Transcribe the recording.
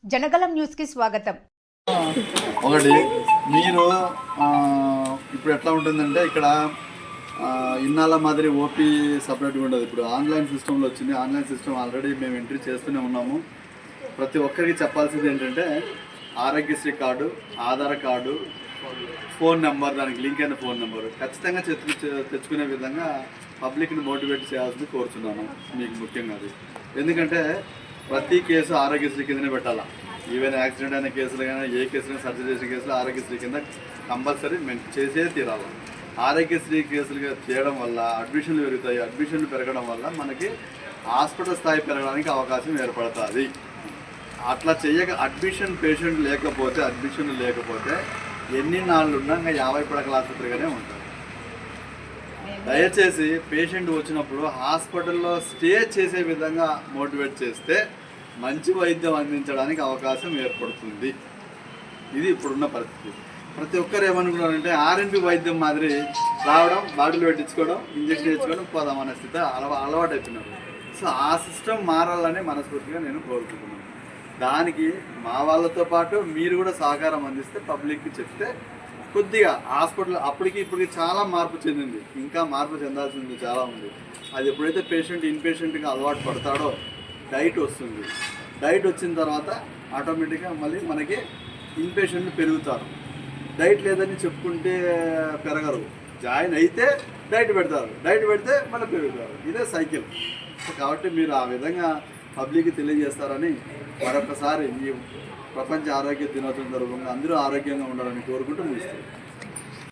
Janagalam news కి స్వాగతం. ఒకటి మీరు ఇప్పుడు ఎట్లా ఉంటుందంటే ఇక్కడ ఇన్నాళ్ళ మాదిరి ఓపీ సపరేట్గా ఉండదు. ఇప్పుడు ఆన్లైన్ సిస్టంలో వచ్చింది. ఆన్లైన్ సిస్టమ్ ఆల్రెడీ మేము ఎంట్రీ చేస్తూనే ఉన్నాము. ప్రతి ఒక్కరికి చెప్పాల్సింది ఏంటంటే Aarogyasri card, Aadhaar card, phone number, దానికి లింక్ అయిన ఫోన్ నెంబరు ఖచ్చితంగా తెచ్చుకునే విధంగా పబ్లిక్ని మోటివేట్ చేయాల్సింది కోరుచున్నాను. మీకు ముఖ్యంగా అది ఎందుకంటే ప్రతి కేసు ఆరోగ్యశ్రీ కిందనే పెట్టాలా. ఈవెన్ యాక్సిడెంట్ అయిన కేసులు కానీ ఏ కేసులు సర్జరీ చేసిన కేసులు ఆరోగ్యశ్రీ కింద కంపల్సరీ మేము చేసే తీరాలి. ఆరోగ్యశ్రీ కేసులుగా చేయడం వల్ల అడ్మిషన్లు పెరుగుతాయి. అడ్మిషన్లు పెరగడం వల్ల మనకి హాస్పిటల్ స్థాయి పెరగడానికి అవకాశం ఏర్పడుతుంది. అట్లా చేయక అడ్మిషన్ లేకపోతే ఎన్ని నాళ్ళు ఉన్నా ఇంకా 50 పడకల ఆసుపత్రిగానే ఉంటారు. దయచేసి పేషెంట్ వచ్చినప్పుడు హాస్పిటల్లో స్టే చేసే విధంగా మోటివేట్ చేస్తే మంచి వైద్యం అందించడానికి అవకాశం ఏర్పడుతుంది. ఇది ఇప్పుడున్న పరిస్థితి. ప్రతి ఒక్కరు ఏమనుకున్నారంటే ఆర్ఎన్బి వైద్యం మాదిరి రావడం, బాటిల్ పెట్టించుకోవడం, ఇంజక్షన్ ఇచ్చుకోవడం, పోదామనే స్థితి అలవాటు అయిపోయినారు. సో ఆ సిస్టమ్ మారాలని మనస్ఫూర్తిగా నేను కోరుకుంటున్నాను. దానికి మా వాళ్ళతో పాటు మీరు కూడా సహకారం అందిస్తే, పబ్లిక్కి చెప్తే కొద్దిగా హాస్పిటల్ అప్పటికి ఇప్పటికి చాలా మార్పు చెందింది. ఇంకా మార్పు చెందాల్సింది చాలా ఉంది. అది ఎప్పుడైతే పేషెంట్ ఇన్పేషెంట్గా అలవాటు పడతాడో డైట్ వస్తుంది. డైట్ వచ్చిన తర్వాత ఆటోమేటిక్గా మళ్ళీ మనకి ఇన్పేషెంట్లు పెరుగుతారు. డైట్ లేదని చెప్పుకుంటే పెరగరు. జాయిన్ అయితే డైట్ పెడతారు, డైట్ పెడితే మళ్ళీ పెరుగుతారు. ఇదే సైకిల్. కాబట్టి మీరు ఆ విధంగా పబ్లిక్కి తెలియజేస్తారని మరొకసారి ఈ ప్రపంచ ఆరోగ్య దినోత్సవం సందర్భంగా అందరూ ఆరోగ్యంగా ఉండాలని కోరుకుంటూ ముగిస్తారు.